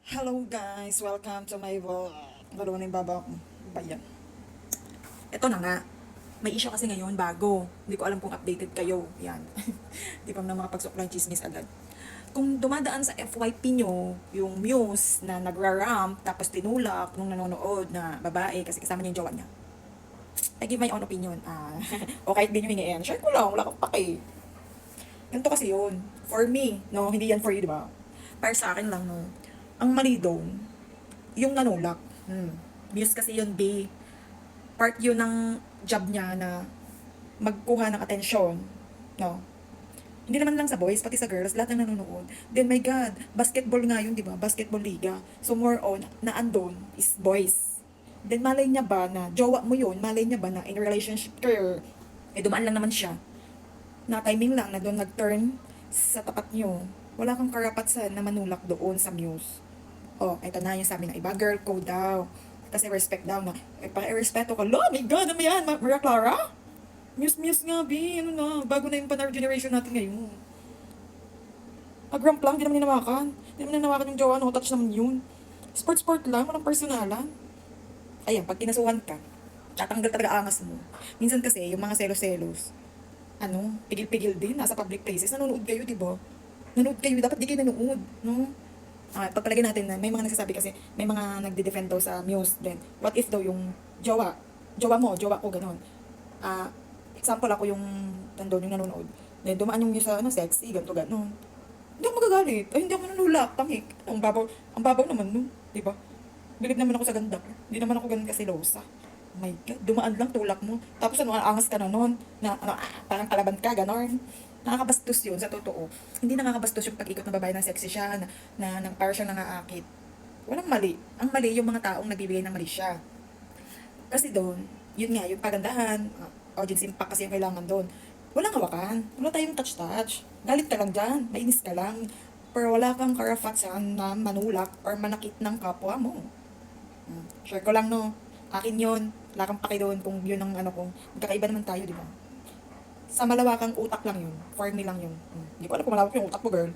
Hello guys! Welcome to my vlog. Ganoon na yung baba ko. Bayan. Ito na nga. May issue kasi ngayon bago. Hindi ko alam kung updated kayo. Yan. Di pa na makapag-supply chismis agad. Kung dumadaan sa FYP nyo, yung Muse na nagra-ramp tapos tinulak nung nanonood na babae kasi kasama niya yung jowa niya. I give my own opinion. O kahit di nyo hingiin. Share ko lang. Wala kang pake. Ganito kasi yun. For me. No, hindi yan for you, di ba? Para sa akin lang, no. Ang mali doon, yung nanulak. Muse kasi yun, B. Part yun ng job niya na magkuha ng atensyon. No? Hindi naman lang sa boys, pati sa girls, lahat ng nanonood. Then, my God, basketball nga yun, di ba? Basketball liga. So, more on, na andon is boys. Then, malay niya ba na, jowa mo yun, malay niya ba na in relationship career, dumaan lang naman siya. Na timing lang, na doon nag-turn sa tapat niyo. Wala kang karapat na manulak doon sa Muse. Oh, ito na yung sabi ng iba, girl code daw. Kasi respect daw na, pa-respeto ka. Lo, my God, ano yan? Maria Clara? Muse nga, B. Ano na, bago na yung panar generation natin ngayon. Nag-ramp lang, di naman ninawakan. Di naman ninawakan yung jowa, no touch naman yun. Sport lang, walang personalan. Ayan, pag kinasuhan ka, tatanggal talaga angas mo. Minsan kasi, yung mga selos-selos, pigil-pigil din, nasa public places, nanonood kayo, di ba? Nanonood kayo, dapat di kayo nanonood, no? Pagpalagay natin na may mga nagsasabi kasi, may mga nagde-defend daw sa Muse din. What if daw yung jowa ko, ganun. Example ako yung nandun yung nanonood. Then dumaan yung sa sexy, ganito, ganun. Hindi ako magagalit. Ay, hindi ako nanulak, tamik. Ang babaw naman nun, di ba? Bilib naman ako sa ganda ko. Hindi naman ako ganun kasilosa. Oh my God, dumaan lang, tulak mo. Tapos angas ka na nun, na parang kalaban ka, ganon. Nakakabastos yun, sa totoo. Hindi nakakabastos yung pag-ikot na babae na sexy siya, na parang siyang nangaakit. Walang mali. Ang mali yung mga taong nagbibigay ng mali siya. Kasi doon, yun nga, yung pagandahan, audience impact kasi yung kailangan doon. Walang hawakan. Wala tayong touch-touch. Galit ka lang dyan. Mainis ka lang. Pero wala kang karapatan na manulak or manakit ng kapwa mo. Share ko lang, no. Akin yun. Wala kang paki doon kung yun ang kung magkakaiba naman tayo, di ba? Sa malawakang utak lang yun. For me lang yun. Hindi ko alam kung malawak yung utak mo, girl.